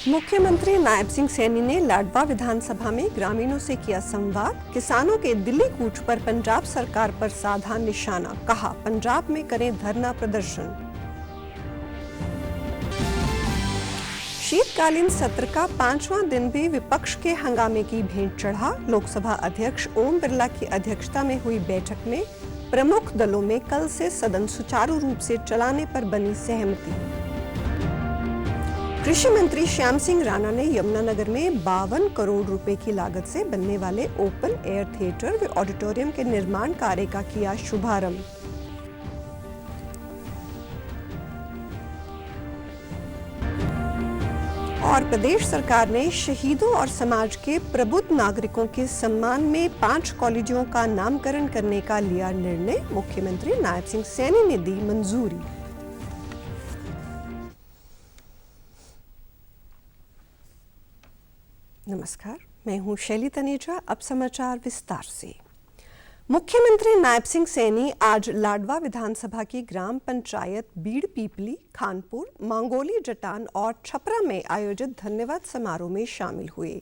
मुख्यमंत्री नायब सिंह सैनी ने लाडवा विधानसभा में ग्रामीणों से किया संवाद। किसानों के दिल्ली कूच पर पंजाब सरकार पर साधा निशाना, कहा पंजाब में करें धरना प्रदर्शन। शीतकालीन सत्र का 5वां दिन भी विपक्ष के हंगामे की भेंट चढ़ा। लोकसभा अध्यक्ष ओम बिरला की अध्यक्षता में हुई बैठक में प्रमुख दलों में कल से सदन सुचारू रूप से चलाने पर बनी सहमति। कृषि मंत्री श्याम सिंह राणा ने यमुनानगर में 52 करोड़ रुपए की लागत से बनने वाले ओपन एयर थिएटर व ऑडिटोरियम के निर्माण कार्य का किया शुभारंभ। और प्रदेश सरकार ने शहीदों और समाज के प्रबुद्ध नागरिकों के सम्मान में 5 कॉलेजों का नामकरण करने का लिया निर्णय। मुख्यमंत्री नायब सिंह सैनी ने दी मंजूरी। नमस्कार, मैं हूं शैली तनेजा। अब समाचार विस्तार से। मुख्यमंत्री नायब सिंह सैनी आज लाडवा विधानसभा की ग्राम पंचायत बीड़ पीपली, खानपुर, मांगोली जटान और छपरा में आयोजित धन्यवाद समारोह में शामिल हुए।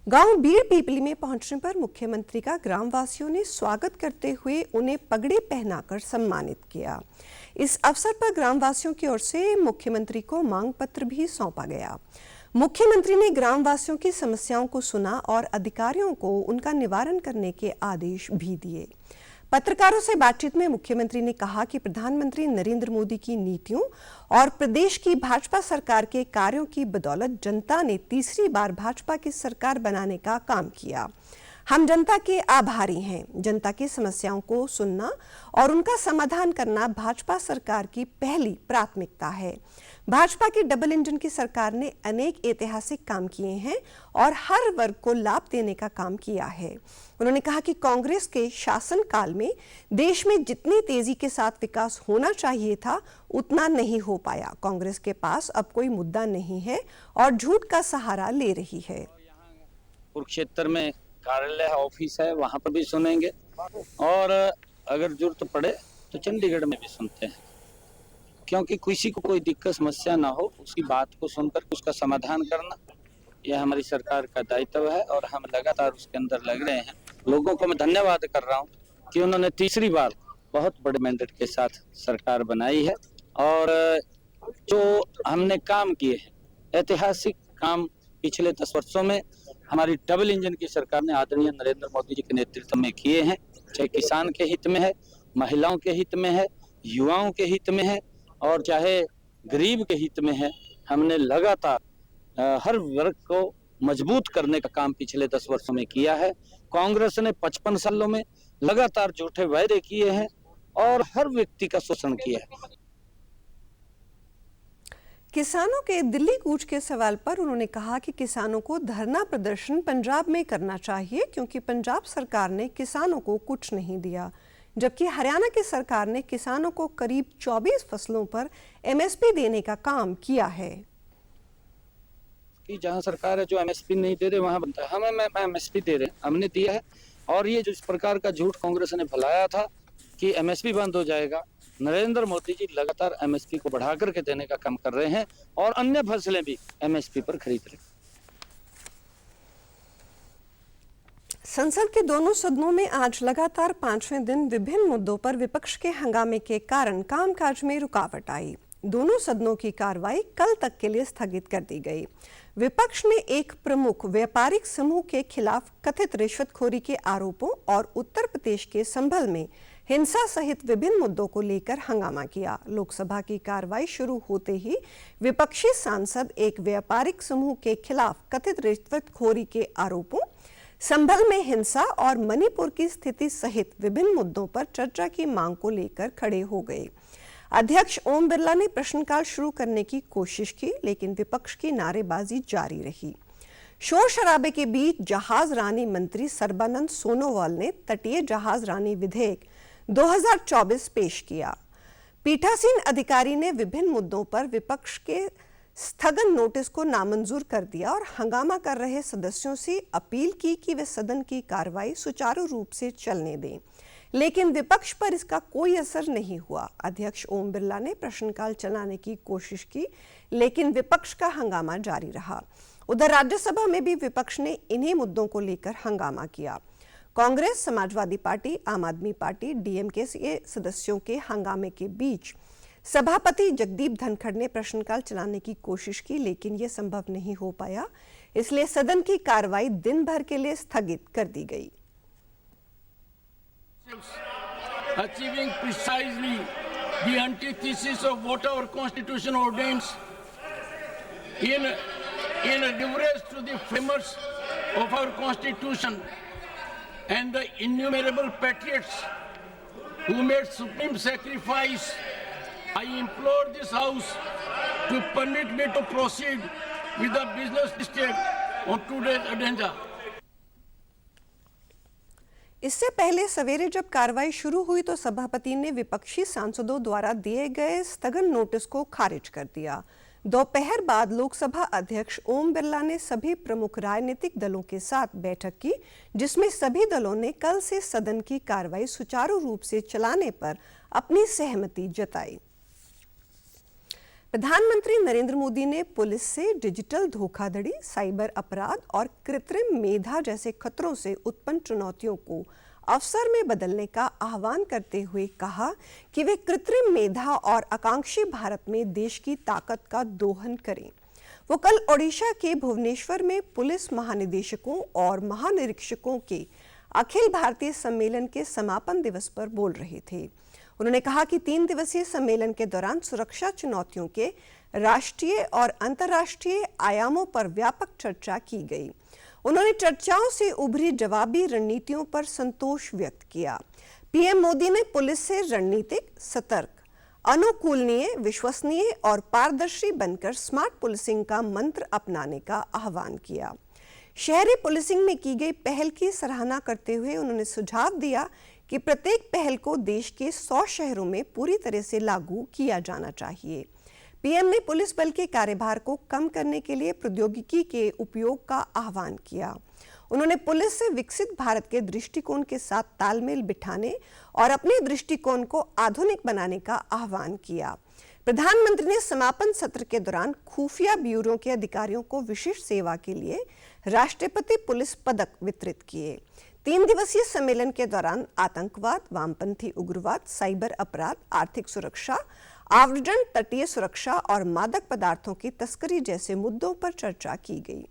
गांव बीड़ पीपली में पहुंचने पर मुख्यमंत्री का ग्रामवासियों ने स्वागत करते हुए उन्हें पगड़ी पहनाकर सम्मानित किया। इस अवसर पर ग्रामवासियों की ओर से मुख्यमंत्री को मांग पत्र भी सौंपा गया। मुख्यमंत्री ने ग्रामवासियों की समस्याओं को सुना और अधिकारियों को उनका निवारण करने के आदेश भी दिए। पत्रकारों से बातचीत में मुख्यमंत्री ने कहा कि प्रधानमंत्री नरेंद्र मोदी की नीतियों और प्रदेश की भाजपा सरकार के कार्यों की बदौलत जनता ने तीसरी बार भाजपा की सरकार बनाने का काम किया। हम जनता के आभारी हैं। जनता की समस्याओं को सुनना और उनका समाधान करना भाजपा सरकार की पहली प्राथमिकता है। भाजपा की डबल इंजन की सरकार ने अनेक ऐतिहासिक काम किए हैं और हर वर्ग को लाभ देने का काम किया है। उन्होंने कहा कि कांग्रेस के शासनकाल में देश में जितनी तेजी के साथ विकास होना चाहिए था उतना नहीं हो पाया। कांग्रेस के पास अब कोई मुद्दा नहीं है और झूठ का सहारा ले रही है। कुरुक्षेत्र में कार्यालय ऑफिस है, वहां पर भी सुनेंगे और अगर जरूरत पड़े तो चंडीगढ़ में भी सुनते हैं, क्योंकि किसी को कोई दिक्कत समस्या ना हो उसकी बात को सुनकर उसका समाधान करना यह हमारी सरकार का दायित्व है और हम लगातार उसके अंदर लग रहे हैं। लोगों को मैं धन्यवाद कर रहा हूं कि उन्होंने तीसरी बार बहुत बड़े मैंडेट के साथ सरकार बनाई है और जो हमने काम किए हैं ऐतिहासिक काम पिछले 10 वर्षों में हमारी डबल इंजन की सरकार ने आदरणीय नरेंद्र मोदी जी के नेतृत्व में किए हैं। चाहे किसान के हित में है, महिलाओं के हित में है, युवाओं के हित में है और चाहे गरीब के हित में है। हमने लगातार हर वर्ग को मजबूत करने का काम पिछले 10 वर्षों में किया है। कांग्रेस ने 55 सालों में लगातार झूठे वायदे किए हैं और हर व्यक्ति का शोषण किया है। किसानों के दिल्ली कूच के सवाल पर उन्होंने कहा कि किसानों को धरना प्रदर्शन पंजाब में करना चाहिए, क्योंकि पंजाब सरकार ने किसानों को कुछ नहीं दिया, जबकि हरियाणा की सरकार ने किसानों को करीब 24 फसलों पर एमएसपी देने का काम किया है। कि जहां सरकार है जो एमएसपी नहीं दे रहे वहां बनता है, हम एमएसपी दे रहे हैं, हमने दिया है। और ये जो इस प्रकार का झूठ कांग्रेस ने फैलाया था कि एमएसपी बंद हो जाएगा, नरेंद्र मोदी जी लगातार एमएसपी को बढ़ा करके देने का काम कर रहे हैं और अन्य फसलें भी एमएसपी पर खरीद रहे हैं। संसद के दोनों सदनों में आज लगातार 5वें दिन विभिन्न मुद्दों पर विपक्ष के हंगामे के कारण कामकाज में रुकावट आई। दोनों सदनों की कार्रवाई कल तक के लिए स्थगित कर दी गई। विपक्ष ने एक प्रमुख व्यापारिक समूह के खिलाफ कथित रिश्वतखोरी के आरोपों और उत्तर प्रदेश के संभल में हिंसा सहित विभिन्न मुद्दों को लेकर हंगामा किया। लोकसभा की कार्रवाई शुरू होते ही विपक्षी सांसद एक व्यापारिक समूह के खिलाफ कथित रिश्वतखोरी के आरोपों, संभल में हिंसा और मणिपुर की स्थिति सहित विभिन्न मुद्दों पर चर्चा की मांग को लेकर खड़े हो गए। अध्यक्ष ओम बिरला ने प्रश्नकाल शुरू करने की कोशिश की, लेकिन विपक्ष की नारेबाजी जारी रही। शोर शराबे के बीच जहाज रानी मंत्री सर्बानंद सोनोवाल ने तटीय जहाज रानी विधेयक 2024 पेश किया। पीठासीन अधिकारी ने विभिन्न मुद्दों पर विपक्ष के स्थगन नोटिस को नामंजूर कर दिया और हंगामा कर रहे सदस्यों से अपील की कि वे सदन की कार्रवाई सुचारू रूप से चलने दें। लेकिन विपक्ष पर इसका कोई असर नहीं हुआ। अध्यक्ष ओम बिरला ने प्रश्नकाल चलाने की कोशिश की, लेकिन विपक्ष का हंगामा जारी रहा। उधर राज्यसभा में भी विपक्ष ने इन्हीं मुद्दों को लेकर हंगामा किया। कांग्रेस, समाजवादी पार्टी, आम आदमी पार्टी, डीएमके के सदस्यों के हंगामे के बीच सभापति जगदीप धनखड़ ने प्रश्नकाल चलाने की कोशिश की, लेकिन यह संभव नहीं हो पाया। इसलिए सदन की कार्रवाई दिन भर के लिए स्थगित कर दी गई। Achieving precisely the antithesis of what our Constitution ordains in reverence to the framers of our Constitution and the innumerable patriots who made supreme sacrifice, I implore this House to permit me to proceed with the business listed on today's agenda. इससे पहले सवेरे जब कार्रवाई शुरू हुई तो सभापति ने विपक्षी सांसदों द्वारा दिए गए स्थगन नोटिस को खारिज कर दिया। दोपहर बाद लोकसभा अध्यक्ष ओम बिरला ने सभी प्रमुख राजनीतिक दलों के साथ बैठक की, जिसमें सभी दलों ने कल से सदन की कार्रवाई सुचारू रूप से चलाने पर अपनी सहमति जताई। प्रधानमंत्री नरेंद्र मोदी ने पुलिस से डिजिटल धोखाधड़ी, साइबर अपराध और कृत्रिम मेधा जैसे खतरों से उत्पन्न चुनौतियों को अवसर में बदलने का आह्वान करते हुए कहा कि वे कृत्रिम मेधा और आकांक्षी भारत में देश की ताकत का दोहन करें। वो कल ओडिशा के भुवनेश्वर में पुलिस महानिदेशकों और महानिरीक्षकों के अखिल भारतीय सम्मेलन के समापन दिवस पर बोल रहे थे। उन्होंने कहा कि 3 दिवसीय सम्मेलन के दौरान सुरक्षा चुनौतियों के राष्ट्रीय और अंतर्राष्ट्रीय आयामों पर व्यापक चर्चा की गई। उन्होंने चर्चाओं से उभरी जवाबी रणनीतियों पर संतोष व्यक्त किया। पीएम मोदी ने पुलिस से रणनीतिक, सतर्क, अनुकूलनीय, विश्वसनीय और पारदर्शी बनकर स्मार्ट पुलिसिंग का मंत्र अपनाने का आह्वान किया। शहरी पुलिसिंग में की गई पहल की सराहना करते हुए उन्होंने सुझाव दिया कि प्रत्येक पहल को देश के 100 शहरों में पूरी तरह से लागू किया जाना चाहिए। पीएम ने पुलिस बल के कार्यभार को कम करने के लिए प्रौद्योगिकी के उपयोग का आह्वान किया। उन्होंने पुलिस से विकसित भारत के दृष्टिकोण के साथ तालमेल बिठाने और अपने दृष्टिकोण को आधुनिक बनाने का आह्वान किया। प्रधानमंत्री ने समापन सत्र के दौरान खुफिया ब्यूरो के अधिकारियों को विशिष्ट सेवा के लिए राष्ट्रपति पुलिस पदक वितरित किए। 3 दिवसीय सम्मेलन के दौरान आतंकवाद, वामपंथी उग्रवाद, साइबर अपराध, आर्थिक सुरक्षा, आवरण, तटीय सुरक्षा और मादक पदार्थों की तस्करी जैसे मुद्दों पर चर्चा की गई।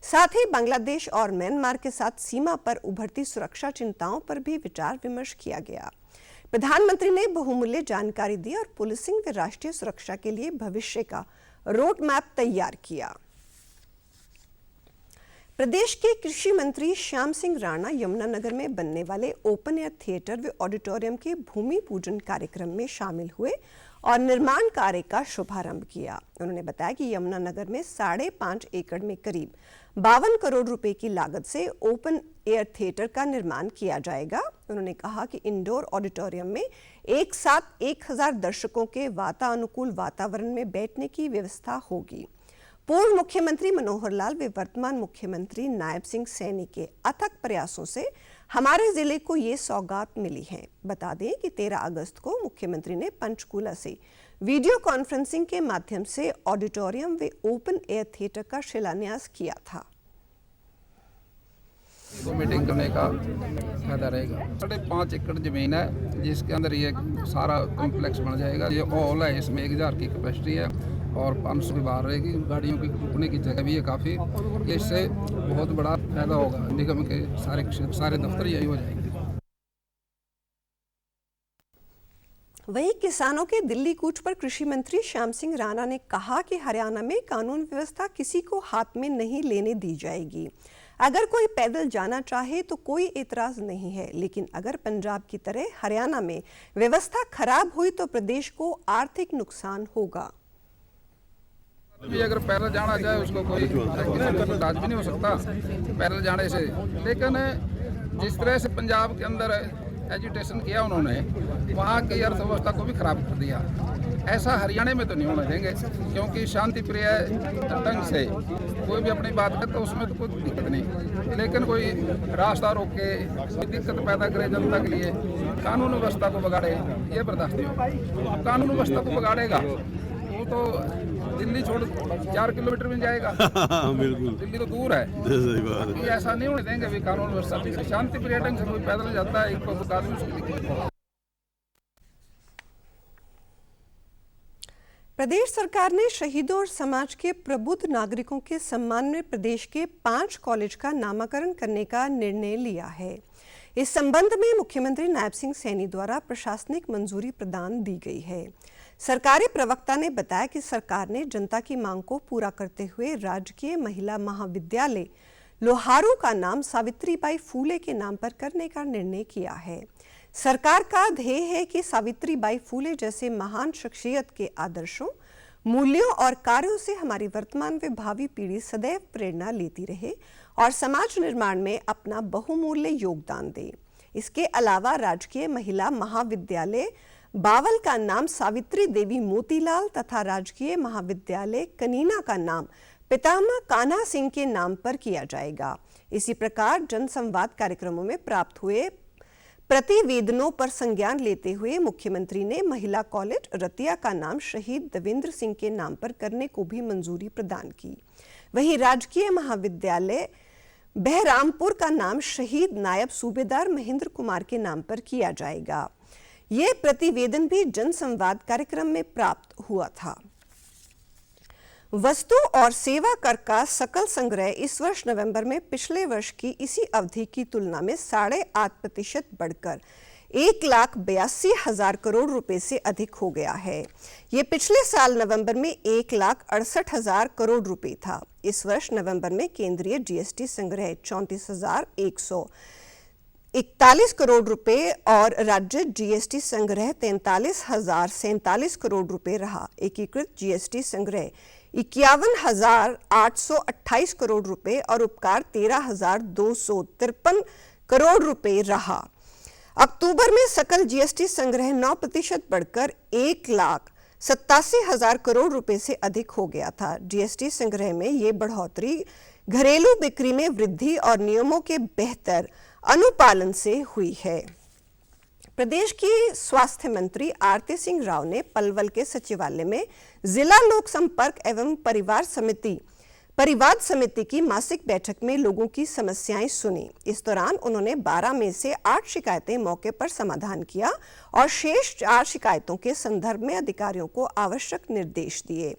साथ ही बांग्लादेश और म्यांमार के साथ सीमा पर उभरती सुरक्षा चिंताओं पर भी विचार विमर्श किया गया। प्रधानमंत्री ने बहुमूल्य जानकारी दी और पुलिसिंग व राष्ट्रीय सुरक्षा के लिए भविष्य का रोड मैप तैयार किया। प्रदेश के कृषि मंत्री श्याम सिंह राणा यमुनानगर में बनने वाले ओपन एयर थिएटर व ऑडिटोरियम के भूमि पूजन कार्यक्रम में शामिल हुए और निर्माण कार्य का शुभारंभ किया। उन्होंने बताया कि यमुनानगर में 5.5 एकड़ में करीब 52 करोड़ रुपए की लागत से ओपन एयर थिएटर का निर्माण किया जाएगा। उन्होंने कहा कि इंडोर ऑडिटोरियम में एक साथ 1000 दर्शकों के वातानुकूल वातावरण में बैठने की व्यवस्था होगी। पूर्व मुख्यमंत्री मनोहर लाल व वर्तमान मुख्यमंत्री नायब सिंह सैनी के अथक प्रयासों से हमारे जिले को ये सौगात मिली है। बता दें कि 13 अगस्त को मुख्यमंत्री ने पंचकूला से वीडियो कॉन्फ्रेंसिंग के माध्यम से ऑडिटोरियम व ओपन एयर थिएटर का शिलान्यास किया था। तो मीटिंग करने का फायदा रहेगा। 5.5 एकड़ जमीन है जिसके अंदर ये सारा कॉम्प्लेक्स बन जाएगा। ये हॉल है, इसमें 1000 की कैपेसिटी है और 500 की बाहर रहेगी। गाड़ियों की रुकने की जगह भी है काफ़ी। इससे बहुत बड़ा फायदा होगा। निगम के सारे दफ्तर यही हो जाएंगे। वहीं किसानों के दिल्ली कूच पर कृषि मंत्री श्याम सिंह राणा ने कहा कि हरियाणा में कानून व्यवस्था किसी को हाथ में नहीं लेने दी जाएगी। अगर कोई पैदल जाना चाहे तो कोई एतराज नहीं है, लेकिन अगर पंजाब की तरह हरियाणा में व्यवस्था खराब हुई तो प्रदेश को आर्थिक नुकसान होगा। अगर पैदल जाना चाहे उसको कोई इतराज भी नहीं हो सकता पैदल जाने से। लेकिन जिस तरह से पंजाब के अंदर एजुटेशन किया उन्होंने, वहाँ की अर्थव्यवस्था को भी खराब कर दिया। ऐसा हरियाणा में तो नहीं होने देंगे, क्योंकि शांति प्रिय ढंग से कोई भी अपनी बात करे तो उसमें तो कोई दिक्कत नहीं, लेकिन कोई रास्ता रोक के कोई दिक्कत पैदा करे जनता के लिए, कानून व्यवस्था को बिगाड़े, ये बर्दाश्त नहीं होगा। कानून व्यवस्था को बिगाड़ेगा वो तो दिल्ली छोड़ 4 किलोमीटर में जाएगा। बिल्कुल, दिल्ली तो दूर है। सही बात है। ये ऐसा नहीं होने देंगे भी कानून व्यवस्था शांति प्रिय ढंग से कोई पैदल जाता है, एक आदमी उसकी दिक्कत है। प्रदेश सरकार ने शहीदों और समाज के प्रबुद्ध नागरिकों के सम्मान में प्रदेश के 5 कॉलेज का नामकरण करने का निर्णय लिया है। इस संबंध में मुख्यमंत्री नायब सिंह सैनी द्वारा प्रशासनिक मंजूरी प्रदान दी गई है। सरकारी प्रवक्ता ने बताया कि सरकार ने जनता की मांग को पूरा करते हुए राजकीय महिला महाविद्यालय लोहारू का नाम सावित्रीबाई फूले के नाम पर करने का निर्णय किया है। सरकार का ध्येय है कि सावित्रीबाई फूले जैसे महान शख्सियत के आदर्शों, मूल्यों और कार्यों से हमारी वर्तमान व भावी पीढ़ी सदैव प्रेरणा लेती रहे और समाज निर्माण में अपना बहुमूल्य योगदान दे। इसके अलावा राजकीय महिला महाविद्यालय बावल का नाम सावित्री देवी मोतीलाल तथा राजकीय महाविद्यालय कनीना का नाम पितामह कान्हा सिंह के नाम पर किया जाएगा। इसी प्रकार जनसंवाद कार्यक्रमों में प्राप्त हुए प्रतिवेदनों पर संज्ञान लेते हुए मुख्यमंत्री ने महिला कॉलेज रतिया का नाम शहीद देवेंद्र सिंह के नाम पर करने को भी मंजूरी प्रदान की। वहीं राजकीय महाविद्यालय बहरामपुर का नाम शहीद नायब सूबेदार महेंद्र कुमार के नाम पर किया जाएगा। ये प्रतिवेदन भी जनसंवाद कार्यक्रम में प्राप्त हुआ था। वस्तु और सेवा कर का सकल संग्रह इस वर्ष नवंबर में पिछले वर्ष की इसी अवधि की तुलना में 8.5% बढ़कर 1,82,000 करोड़ रुपए से अधिक हो गया है। ये पिछले साल नवंबर में 1,68,000 करोड़ रुपए था। इस वर्ष नवंबर में केंद्रीय जीएसटी संग्रह 34,141 करोड़ रुपए और राज्य जीएसटी संग्रह 43,047 करोड़ रुपए रहा। एकीकृत जीएसटी संग्रह 51,828 करोड़ रुपए और उपकार 13,253 करोड़ रुपए रहा। अक्टूबर में सकल जीएसटी संग्रह 9% बढ़कर 1,87,000 करोड़ रुपए से अधिक हो गया था। जीएसटी संग्रह में ये बढ़ोतरी घरेलू बिक्री में वृद्धि और नियमों के बेहतर अनुपालन से हुई है। प्रदेश की स्वास्थ्य मंत्री आरती सिंह राव ने पलवल के सचिवालय में जिला लोक संपर्क एवं परिवाद समिति की मासिक बैठक में लोगों की समस्याएं सुनी। इस दौरान उन्होंने 12 में से 8 शिकायतें मौके पर समाधान किया और शेष 4 शिकायतों के संदर्भ में अधिकारियों को आवश्यक निर्देश दिए।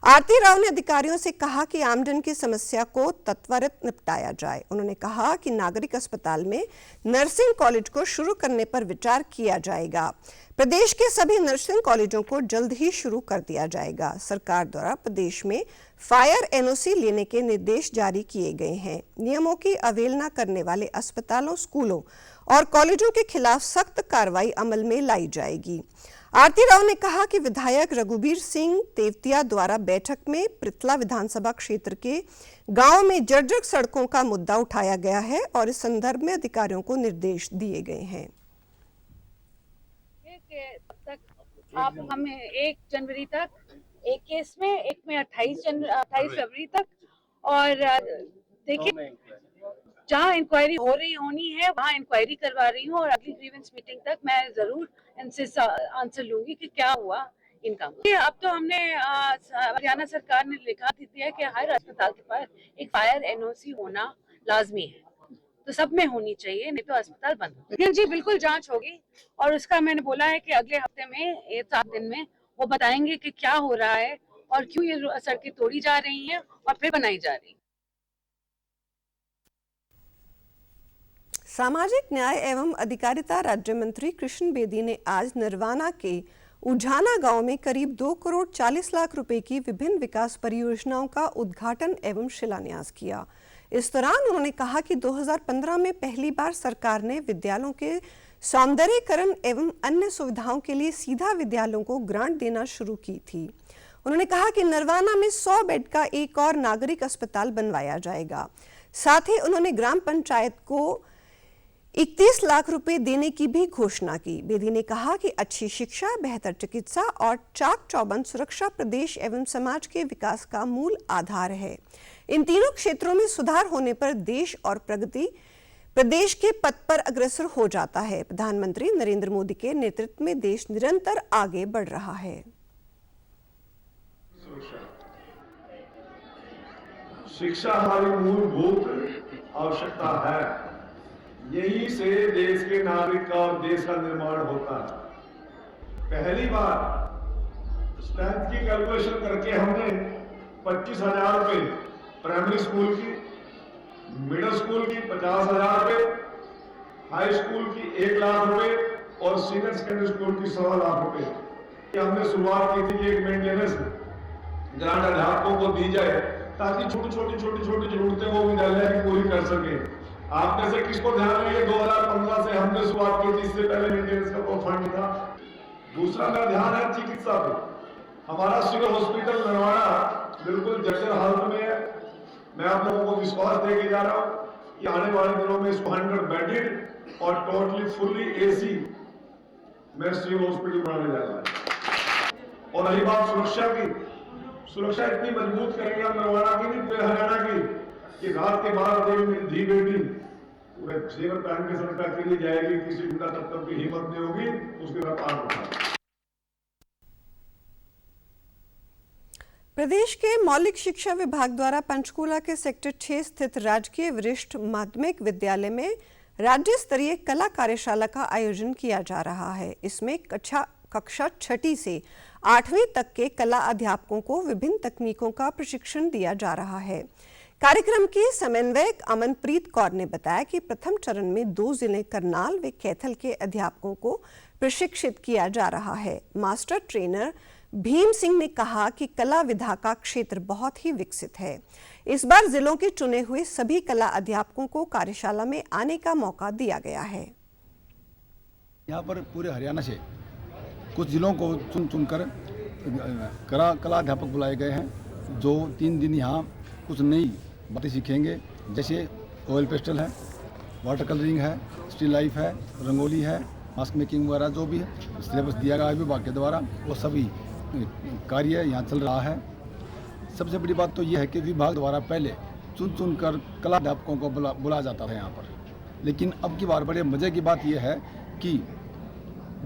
आरती राव ने अधिकारियों से कहा कि आमजन की समस्या को त्वरित निपटाया जाए। उन्होंने कहा कि नागरिक अस्पताल में नर्सिंग कॉलेज को शुरू करने पर विचार किया जाएगा। प्रदेश के सभी नर्सिंग कॉलेजों को जल्द ही शुरू कर दिया जाएगा। सरकार द्वारा प्रदेश में फायर एनओसी लेने के निर्देश जारी किए गए हैं। नियमों की अवहेलना करने वाले अस्पतालों, स्कूलों और कॉलेजों के खिलाफ सख्त कार्रवाई अमल में लाई जाएगी। आरती राव ने कहा कि विधायक रघुबीर सिंह तेवतिया द्वारा बैठक में पृथला विधानसभा क्षेत्र के गांव में जर्जर सड़कों का मुद्दा उठाया गया है और इस संदर्भ में अधिकारियों को निर्देश दिए गए हैं। आप हमें 1 जनवरी तक एक केस में, एक में 28 फरवरी तक, और देखिए जहाँ इंक्वायरी होनी है वहाँ इंक्वायरी करवा रही हूँ और अगली ग्रीवेंस मीटिंग तक मैं जरूर इनसे आंसर लूंगी कि क्या हुआ इनका। अब तो हमने हरियाणा सरकार ने लिखा दिया है कि हर अस्पताल के पास एक फायर एनओसी होना लाजमी है, तो सब में होनी चाहिए, नहीं तो अस्पताल बंद हो। जी बिल्कुल जांच होगी और उसका मैंने बोला है कि अगले हफ्ते में 7 दिन में वो बताएंगे कि क्या हो रहा है और क्यों ये सड़कें तोड़ी जा रही हैं और फिर बनाई जा रही हैं। सामाजिक न्याय एवं अधिकारिता राज्य मंत्री कृष्ण बेदी ने आज नरवाना के उझाना गांव में करीब 2 करोड़ 40 लाख रुपए की विभिन्न विकास परियोजनाओं का उद्घाटन एवं शिलान्यास किया। इस दौरान उन्होंने कहा कि 2015 में पहली बार सरकार ने विद्यालयों के सौंदर्यीकरण एवं अन्य सुविधाओं के लिए सीधा विद्यालयों को ग्रांट देना शुरू की थी। उन्होंने कहा कि नरवाना में 100 बेड का एक और नागरिक अस्पताल बनवाया जाएगा। साथ ही उन्होंने ग्राम पंचायत को 31 लाख रुपए देने की भी घोषणा की। बेदी ने कहा कि अच्छी शिक्षा, बेहतर चिकित्सा और चाक चौबंद सुरक्षा प्रदेश एवं समाज के विकास का मूल आधार है। इन तीनों क्षेत्रों में सुधार होने पर देश और प्रदेश के पथ पर अग्रसर हो जाता है। प्रधानमंत्री नरेंद्र मोदी के नेतृत्व में देश निरंतर आगे बढ़ रहा है। शिक्षा हमारी मूलभूत आवश्यकता है। यही से देश के नागरिक का और देश का निर्माण होता है। पहली बार स्ट्रेंथ की कैलकुलेशन करके हमने 25,000 रुपए प्राइमरी स्कूल की, मिडिल स्कूल की 50,000 रुपए, हाई स्कूल की 1 लाख रुपए और सीनियर सेकेंडरी स्कूल की 1.25 लाख रुपए हमने शुरुआत की थी कि एक मेंटेनेंस ग्रांट अध्यापकों को दी जाए ताकि छोटी छोटी जरूरतें वो विद्यालय की पूरी कर सके। आप में से किसको ध्यान है, ये 2015 से हमने शुरुआत की थी, इससे पहले मेंटेनेंस का कोई फंड था। दूसरा मेरा ध्यान है चिकित्सा पे। हमारा सिविल हॉस्पिटल नरवाड़ा बिल्कुल जर्जर हालत में है। मैं आप लोगों को विश्वास दे के जा रहा हूँ कि आने वाले दिनों में इसको 100 बेडेड और टोटली फुल्ली AC में सिविल हॉस्पिटल बनाने जा रहा है। और रही बात सुरक्षा की, सुरक्षा इतनी मजबूत करेंगे हम नरवाड़ा की नहीं पूरे हरियाणा की कि रात के 12 बजे मेरी धी बेटी पूरे जेवर पहन के सड़क पर अकेली जाएगी, किसी गुंडा तत्व की हिम्मत नहीं होगी उसके साथ आग उठा। प्रदेश के मौलिक शिक्षा विभाग द्वारा पंचकूला के सेक्टर 6 स्थित राजकीय वरिष्ठ माध्यमिक विद्यालय में राज्य स्तरीय कला कार्यशाला का आयोजन किया जा रहा है। इसमें कक्षा 6ठी से 8वीं तक के कला अध्यापकों को विभिन्न तकनीकों का प्रशिक्षण दिया जा रहा है। कार्यक्रम की समन्वयक अमनप्रीत कौर ने बताया कि प्रथम चरण में 2 जिले करनाल व कैथल के अध्यापकों को प्रशिक्षित किया जा रहा है। मास्टर ट्रेनर भीम सिंह ने कहा कि कला विधा का क्षेत्र बहुत ही विकसित है। इस बार जिलों के चुने हुए सभी कला अध्यापकों को कार्यशाला में आने का मौका दिया गया है। यहाँ पर पूरे हरियाणा से कुछ जिलों को चुनकर कला अध्यापक बुलाए गए हैं, जो 3 दिन यहाँ कुछ नई बातें सीखेंगे। जैसे ऑयल पेस्टल है, वाटर कलरिंग है, स्टिल लाइफ है, रंगोली है, मास्क मेकिंग वगैरह जो भी है सिलेबस दिया गया है विभाग के द्वारा, वो सभी कार्य यहाँ चल रहा है। सबसे बड़ी बात तो ये है कि विभाग द्वारा पहले चुनकर कला अध्यापकों को बुलाया जाता था यहाँ पर, लेकिन अब की बार बड़े मज़े की बात यह है कि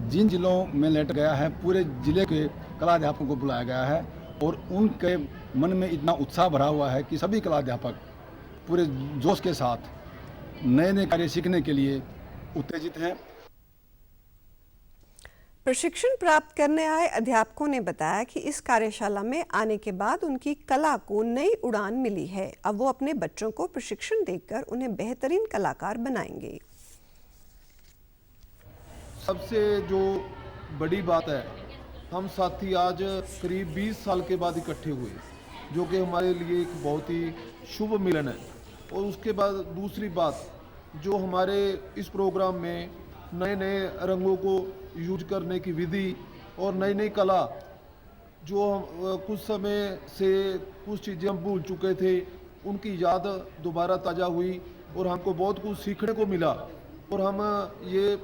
जिन जिलों में लेटर गया है पूरे जिले के कला अध्यापकों को बुलाया गया है और उनके मन में इतना उत्साह भरा हुआ है कि सभी कला अध्यापक पूरे जोश के साथ नए नए कार्य सीखने के लिए उत्तेजित हैं। प्रशिक्षण प्राप्त करने आए अध्यापकों ने बताया कि इस कार्यशाला में आने के बाद उनकी कला को नई उड़ान मिली है। अब वो अपने बच्चों को प्रशिक्षण देकर उन्हें बेहतरीन कलाकार बनाएंगे। सबसे जो बड़ी बात है, हम साथी आज करीब 20 साल के बाद इकट्ठे हुए, जो कि हमारे लिए एक बहुत ही शुभ मिलन है। और उसके बाद दूसरी बात, जो हमारे इस प्रोग्राम में नए नए रंगों को यूज करने की विधि और नई नई कला, जो हम कुछ समय से कुछ चीज़ें हम भूल चुके थे, उनकी याद दोबारा ताज़ा हुई और हमको बहुत कुछ सीखने को मिला। और हम ये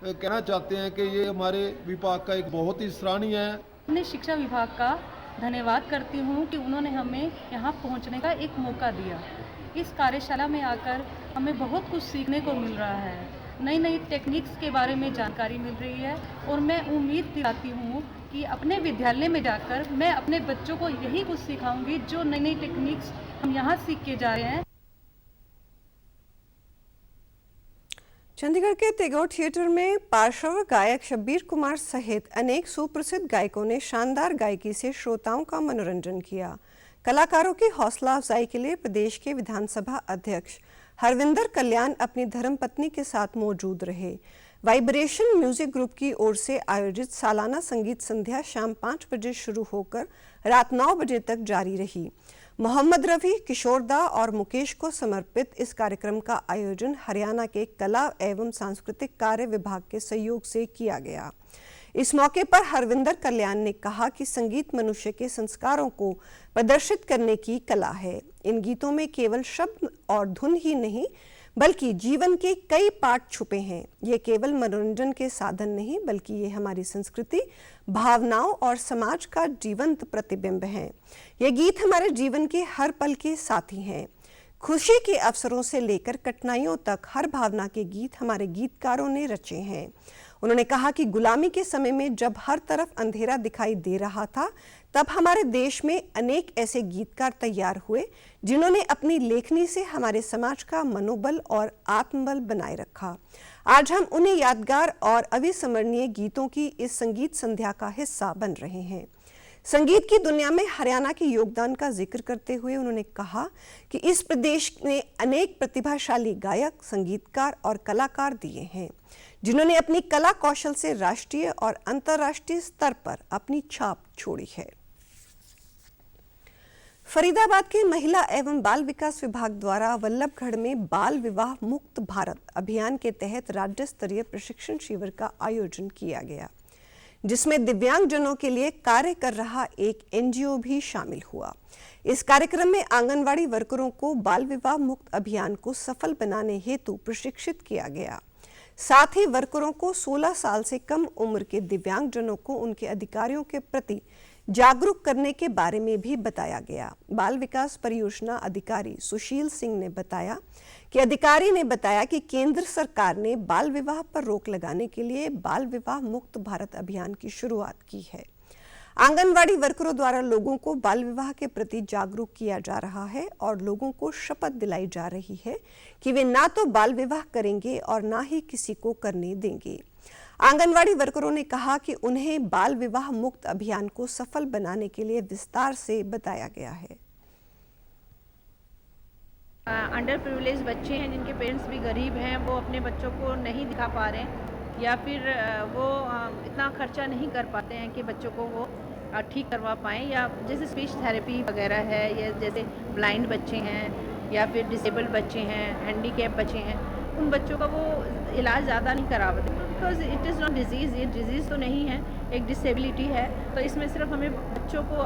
कहना चाहते हैं कि ये हमारे विभाग का एक बहुत ही सराहनीय है। अपने शिक्षा विभाग का धन्यवाद करती हूँ कि उन्होंने हमें यहाँ पहुँचने का एक मौका दिया। इस कार्यशाला में आकर हमें बहुत कुछ सीखने को मिल रहा है, नई नई टेक्निक्स के बारे में जानकारी मिल रही है और मैं उम्मीद दिलाती हूँ कि अपने विद्यालय में जाकर मैं अपने बच्चों को यही कुछ सिखाऊंगी जो नई नई टेक्निक्स हम यहाँ सीख के जा रहे हैं। चंडीगढ़ के टैगोर थिएटर में पार्श्व गायक शब्बीर कुमार सहित अनेक सुप्रसिद्ध गायकों ने शानदार गायकी से श्रोताओं का मनोरंजन किया। कलाकारों की हौसला अफजाई के लिए प्रदेश के विधानसभा अध्यक्ष हरविंदर कल्याण अपनी धर्मपत्नी के साथ मौजूद रहे। वाइब्रेशन म्यूजिक ग्रुप की ओर से आयोजित सालाना संगीत संध्या शाम 5 बजे शुरू होकर रात 9 बजे तक जारी रही। मोहम्मद रफी, किशोरदा और मुकेश को समर्पित इस कार्यक्रम का आयोजन हरियाणा के कला एवं सांस्कृतिक कार्य विभाग के सहयोग से किया गया। इस मौके पर हरविंदर कल्याण ने कहा कि संगीत मनुष्य के संस्कारों को प्रदर्शित करने की कला है। इन गीतों में केवल शब्द और धुन ही नहीं बल्कि जीवन के कई पाठ छुपे हैं। ये केवल मनोरंजन के साधन नहीं, बल्कि ये हमारी संस्कृति, भावनाओं और समाज का जीवंत प्रतिबिंब हैं। ये गीत हमारे जीवन के हर पल के साथी हैं। खुशी के अवसरों से लेकर कठिनाइयों तक हर भावना के गीत हमारे गीतकारों ने रचे हैं। उन्होंने कहा कि गुलामी के समय में जब हर तरफ अंधेरा दिखाई दे रहा था, तब हमारे देश में अनेक ऐसे गीतकार तैयार हुए जिन्होंने अपनी लेखनी से हमारे समाज का मनोबल और आत्मबल बनाए रखा। आज हम उन्हें यादगार और अविस्मरणीय गीतों की इस संगीत संध्या का हिस्सा बन रहे हैं। संगीत की दुनिया में हरियाणा के योगदान का जिक्र करते हुए उन्होंने कहा कि इस प्रदेश ने अनेक प्रतिभाशाली गायक, संगीतकार और कलाकार दिए हैं, जिन्होंने अपनी कला कौशल से राष्ट्रीय और अंतर्राष्ट्रीय स्तर पर अपनी छाप छोड़ी है। फरीदाबाद के महिला एवं बाल विकास विभाग द्वारा वल्लभगढ़ में बाल विवाह मुक्त भारत अभियान के तहत राज्य स्तरीय प्रशिक्षण शिविर का आयोजन किया गया, जिसमें दिव्यांगजनों के लिए कार्य कर रहा एक एनजीओ भी शामिल हुआ। इस कार्यक्रम में आंगनवाड़ी वर्करों को बाल विवाह मुक्त अभियान को सफल बनाने हेतु प्रशिक्षित किया गया। साथ ही वर्करों को 16 साल से कम उम्र के दिव्यांगजनों को उनके अधिकारों के प्रति जागरूक करने के बारे में भी बताया गया। बाल विकास परियोजना अधिकारी सुशील सिंह ने बताया कि अधिकारी ने बताया कि केंद्र सरकार ने बाल विवाह पर रोक लगाने के लिए बाल विवाह मुक्त भारत अभियान की शुरुआत की है। आंगनवाड़ी वर्करों द्वारा लोगों को बाल विवाह के प्रति जागरूक किया जा रहा है और लोगों को शपथ दिलाई जा रही है कि वे ना तो बाल विवाह करेंगे और ना ही किसी को करने देंगे। आंगनवाड़ी वर्करों ने कहा कि उन्हें बाल विवाह मुक्त अभियान को सफल बनाने के लिए विस्तार से बताया गया है। अंडर प्रिविलेज बच्चे हैं जिनके पेरेंट्स भी गरीब हैं, वो अपने बच्चों को नहीं दिखा पा रहे हैं या फिर वो इतना खर्चा नहीं कर पाते हैं कि बच्चों को वो ठीक करवा पाएँ, या जैसे स्पीच थेरेपी वगैरह है, या जैसे ब्लाइंड बच्चे हैं या फिर डिसेबल्ड बच्चे हैं, हैंडीकैप बच्चे हैं, उन बच्चों का वो इलाज ज़्यादा नहीं करा पाते because it is not disease. ये डिजीज़ तो नहीं है, एक डिसेबिलिटी है। तो इसमें सिर्फ हमें बच्चों को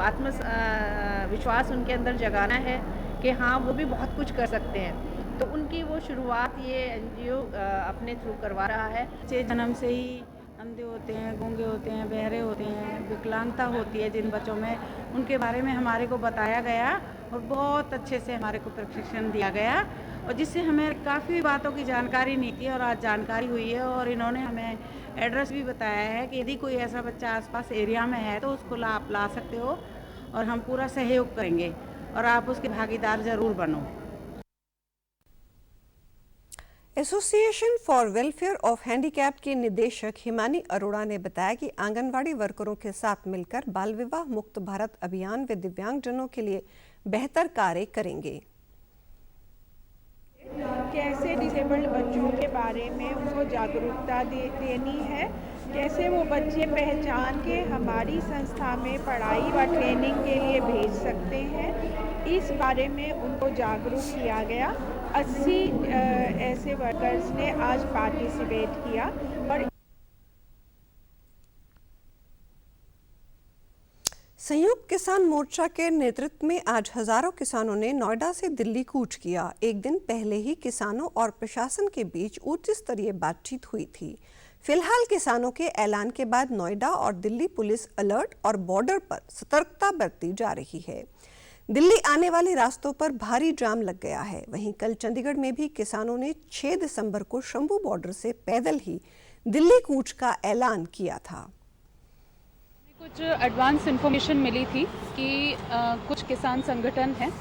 विश्वास उनके अंदर जगाना है कि हाँ वो भी बहुत कुछ कर सकते हैं। तो उनकी वो शुरुआत ये एनजीओ अपने थ्रू करवा रहा है। बच्चे जन्म से ही अंधे होते हैं, गूंगे होते हैं, बहरे होते हैं, विकलांगता होती है जिन बच्चों में, उनके बारे में हमारे को बताया गया और बहुत अच्छे से हमारे को प्रशिक्षण दिया गया, और जिससे हमें काफ़ी बातों की जानकारी नहीं थी और आज जानकारी हुई है। और इन्होंने हमें एड्रेस भी बताया है कि यदि कोई ऐसा बच्चा आसपास एरिया में है तो उसको आप ला सकते हो और हम पूरा सहयोग करेंगे और आप उसके भागीदार ज़रूर बनो। Association for welfare of handicap के निदेशक हिमानी अरोड़ा ने बताया कि आंगनवाड़ी वर्करों के साथ मिलकर बाल विवाह मुक्त भारत अभियान व दिव्यांगजनों के लिए बेहतर कार्य करेंगे। कैसे डिसेबल्ड बच्चों के बारे में उनको जागरूकता देनी है, कैसे वो बच्चे पहचान के हमारी संस्था में पढ़ाई व ट्रेनिंग के लिए भेज सकते हैं, इस बारे में उनको जागरूक किया गया। 80 ऐसे वर्कर्स ने आज पार्टिसिपेट किया। और संयुक्त किसान मोर्चा के नेतृत्व में आज हजारों किसानों ने नोएडा से दिल्ली कूच किया। एक दिन पहले ही किसानों और प्रशासन के बीच उच्च स्तरीय बातचीत हुई थी। फिलहाल किसानों के ऐलान के बाद नोएडा और दिल्ली पुलिस अलर्ट और बॉर्डर पर सतर्कता बरती जा रही है। दिल्ली आने वाले रास्तों पर भारी जाम लग गया है। वहीं कल चंडीगढ़ में भी किसानों ने 6 दिसंबर को शंभू बॉर्डर से पैदल ही दिल्ली कूच का ऐलान किया था। कुछ एडवांस इन्फॉर्मेशन मिली थी कि कुछ किसान संगठन हैं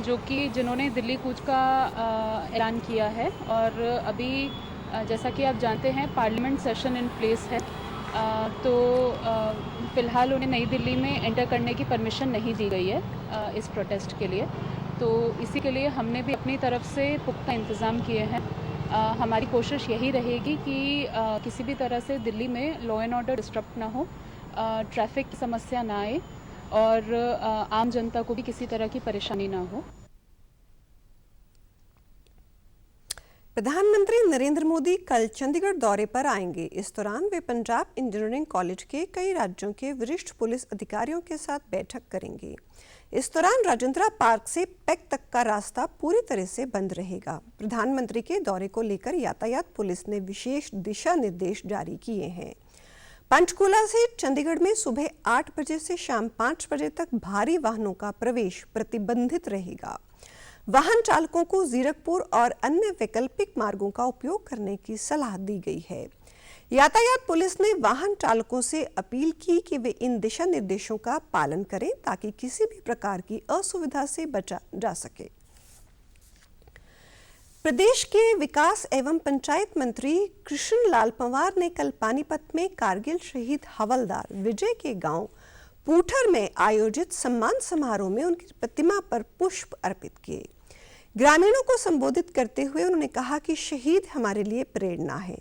जिन्होंने दिल्ली कूच का ऐलान किया है, और अभी जैसा कि आप जानते हैं पार्लियामेंट सेशन इन प्लेस है, तो फ़िलहाल उन्हें नई दिल्ली में एंटर करने की परमिशन नहीं दी गई है इस प्रोटेस्ट के लिए। तो इसी के लिए हमने भी अपनी तरफ से पुख्ता इंतज़ाम किए हैं। हमारी कोशिश यही रहेगी कि किसी भी तरह से दिल्ली में लॉ एंड ऑर्डर डिस्टर्ब ना हो, ट्रैफिक की समस्या ना आए और आम जनता को भी किसी तरह की परेशानी ना हो। प्रधानमंत्री नरेंद्र मोदी कल चंडीगढ़ दौरे पर आएंगे। इस दौरान वे पंजाब इंजीनियरिंग कॉलेज के कई राज्यों के वरिष्ठ पुलिस अधिकारियों के साथ बैठक करेंगे। इस दौरान राजेंद्रा पार्क से पैक तक का रास्ता पूरी तरह से बंद रहेगा। प्रधानमंत्री के दौरे को लेकर यातायात पुलिस ने विशेष दिशा निर्देश जारी किए हैं। पंचकूला से चंडीगढ़ में सुबह 8 बजे से शाम 5 बजे तक भारी वाहनों का प्रवेश प्रतिबंधित रहेगा। वाहन चालकों को जीरकपुर और अन्य वैकल्पिक मार्गों का उपयोग करने की सलाह दी गई है। यातायात पुलिस ने वाहन चालकों से अपील की कि वे इन दिशा निर्देशों का पालन करें ताकि किसी भी प्रकार की असुविधा से बचा जा सके। प्रदेश के विकास एवं पंचायत मंत्री कृष्ण लाल पंवार ने कल पानीपत में कारगिल शहीद हवलदार विजय के गांव पूठर में आयोजित सम्मान समारोह में उनकी प्रतिमा पर पुष्प अर्पित किए। ग्रामीणों को संबोधित करते हुए उन्होंने कहा कि शहीद हमारे लिए प्रेरणा है,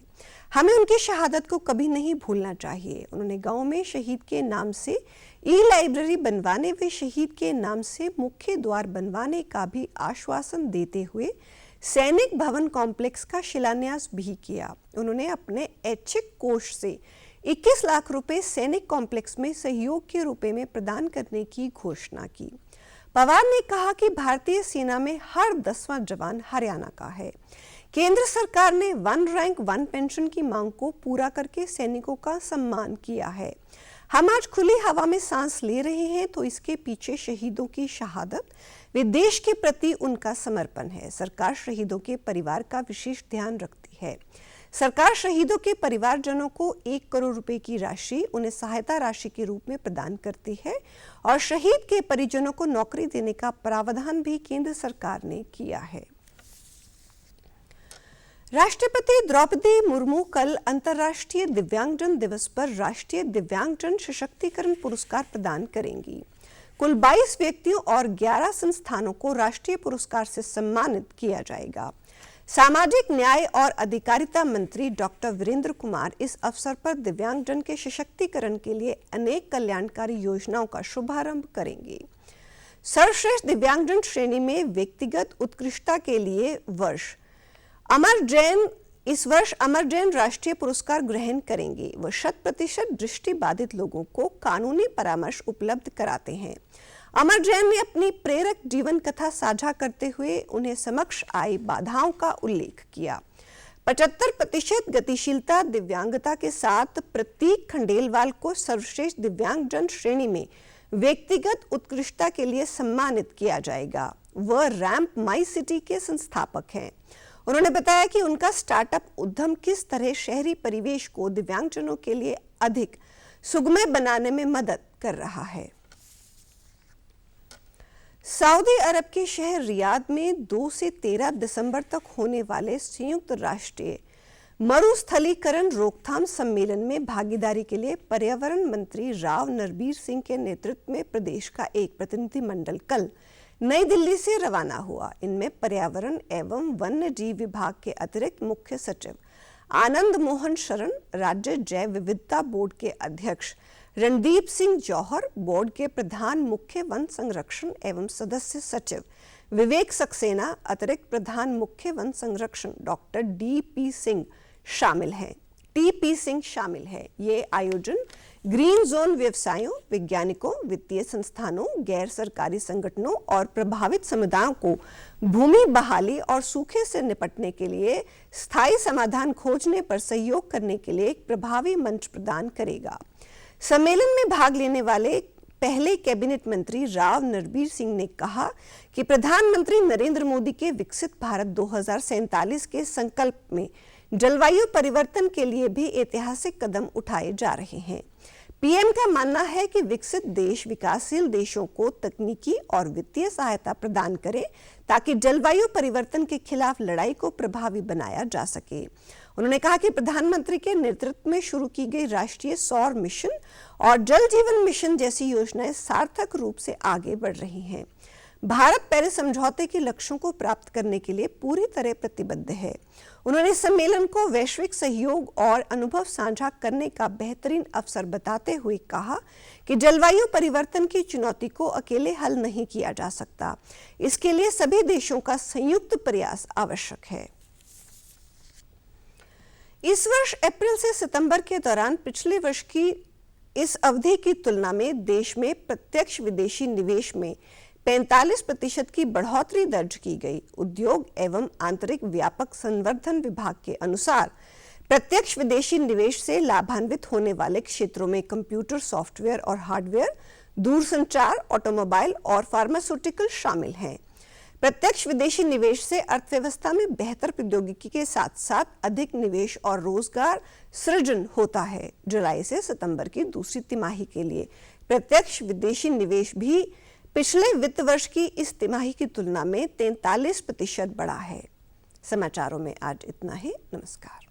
हमें उनकी शहादत को कभी नहीं भूलना चाहिए। उन्होंने गांव में शहीद के नाम से ई-लाइब्रेरी बनवाने व शहीद के नाम से मुख्य द्वार बनवाने का भी आश्वासन देते हुए सैनिक भवन कॉम्प्लेक्स का शिलान्यास भी किया। उन्होंने अपने ऐच्छिक कोष से 21 लाख रुपए सैनिक कॉम्प्लेक्स में सहयोग के रूप में प्रदान करने की घोषणा की। पवार ने कहा कि भारतीय सेना में हर 10वां जवान हरियाणा का है। केंद्र सरकार ने 1 रैंक 1 पेंशन की मांग को पूरा करके सैनिकों का सम्मान किया है। हम आज खुली हवा में सांस ले रहे हैं तो इसके पीछे शहीदों की शहादत वे देश के प्रति उनका समर्पण है। सरकार शहीदों के परिवार का विशेष ध्यान रखती है। सरकार शहीदों के परिवारजनों को 1 करोड़ रुपए की राशि उन्हें सहायता राशि के रूप में प्रदान करती है और शहीद के परिजनों को नौकरी देने का प्रावधान भी केंद्र सरकार ने किया है। राष्ट्रपति द्रौपदी मुर्मू कल अंतर्राष्ट्रीय दिव्यांगजन दिवस पर राष्ट्रीय दिव्यांगजन सशक्तिकरण पुरस्कार प्रदान करेंगी। कुल 22 व्यक्तियों और 11 संस्थानों को राष्ट्रीय पुरस्कार से सम्मानित किया जाएगा। सामाजिक न्याय और अधिकारिता मंत्री डॉक्टर वीरेंद्र कुमार इस अवसर पर दिव्यांगजन के सशक्तिकरण के लिए अनेक कल्याणकारी योजनाओं का शुभारंभ करेंगे। सर्वश्रेष्ठ दिव्यांगजन श्रेणी में व्यक्तिगत उत्कृष्टता के लिए इस वर्ष अमर जैन राष्ट्रीय पुरस्कार ग्रहण करेंगे। वह 100% दृष्टि बाधित लोगों को कानूनी परामर्श उपलब्ध कराते हैं। अमर जैन ने अपनी प्रेरक जीवन कथा साझा करते हुए उन्हें समक्ष आई बाधाओं का उल्लेख किया। 75% गतिशीलता दिव्यांगता के साथ प्रतीक खंडेलवाल को सर्वश्रेष्ठ दिव्यांगजन श्रेणी में व्यक्तिगत उत्कृष्टता के लिए सम्मानित किया जाएगा। वह रैंप माई सिटी के संस्थापक हैं। उन्होंने बताया कि उनका स्टार्टअप उद्यम किस तरह शहरी परिवेश को दिव्यांगजनों के लिए अधिक सुगमय बनाने में मदद कर रहा है। सऊदी अरब के शहर रियाद में 2 से 13 दिसंबर तक होने वाले संयुक्त राष्ट्रीय मरुस्थलीकरण रोकथाम सम्मेलन में भागीदारी के लिए पर्यावरण मंत्री राव नरबीर सिंह के नेतृत्व में प्रदेश का एक प्रतिनिधिमंडल कल नई दिल्ली से रवाना हुआ। इनमें पर्यावरण एवं वन्य जीव विभाग के अतिरिक्त मुख्य सचिव आनंद मोहन शरण, राज्य जैव विविधता बोर्ड के अध्यक्ष रणदीप सिंह जौहर, बोर्ड के प्रधान मुख्य वन संरक्षण एवं सदस्य सचिव विवेक सक्सेना, अतिरिक्त प्रधान मुख्य वन संरक्षण डॉक्टर टीपी सिंह शामिल है। ये आयोजन ग्रीन जोन व्यवसायों, वैज्ञानिकों, वित्तीय संस्थानों, गैर सरकारी संगठनों और प्रभावित समुदायों को भूमि बहाली और सूखे से निपटने के लिए स्थायी समाधान खोजने पर सहयोग करने के लिए एक प्रभावी मंच प्रदान करेगा। सम्मेलन में भाग लेने वाले पहले कैबिनेट मंत्री राव नरबीर सिंह ने कहा कि प्रधानमंत्री नरेंद्र मोदी के विकसित भारत 2047 के संकल्प में जलवायु परिवर्तन के लिए भी ऐतिहासिक कदम उठाए जा रहे हैं। पीएम का मानना है कि विकसित देश विकासशील देशों को तकनीकी और वित्तीय सहायता प्रदान करें ताकि जलवायु परिवर्तन के खिलाफ लड़ाई को प्रभावी बनाया जा सके। उन्होंने कहा कि प्रधानमंत्री के नेतृत्व में शुरू की गई राष्ट्रीय सौर मिशन और जल जीवन मिशन जैसी योजनाएं सार्थक रूप से आगे बढ़ रही हैं। भारत पेरिस समझौते के लक्ष्यों को प्राप्त करने के लिए पूरी तरह प्रतिबद्ध है। उन्होंने सम्मेलन को वैश्विक सहयोग और अनुभव साझा करने का बेहतरीन अवसर बताते हुए कहा कि जलवायु परिवर्तन की चुनौती को अकेले हल नहीं किया जा सकता। इसके लिए सभी देशों का संयुक्त प्रयास आवश्यक है। इस वर्ष अप्रैल से सितंबर के दौरान पिछले वर्ष की इस अवधि की तुलना में देश में प्रत्यक्ष विदेशी निवेश में 45% की बढ़ोतरी दर्ज की गई। उद्योग एवं आंतरिक व्यापक संवर्धन विभाग के अनुसार प्रत्यक्ष विदेशी निवेश से लाभान्वित होने वाले क्षेत्रों में कंप्यूटर सॉफ्टवेयर और हार्डवेयर, दूरसंचार, ऑटोमोबाइल और फार्मास्यूटिकल शामिल हैं। प्रत्यक्ष विदेशी निवेश से अर्थव्यवस्था में बेहतर प्रौद्योगिकी के साथ साथ अधिक निवेश और रोजगार सृजन होता है। जुलाई से सितंबर की दूसरी तिमाही के लिए प्रत्यक्ष विदेशी निवेश भी पिछले वित्त वर्ष की इस तिमाही की तुलना में 43% बढ़ा है। समाचारों में आज इतना ही। नमस्कार।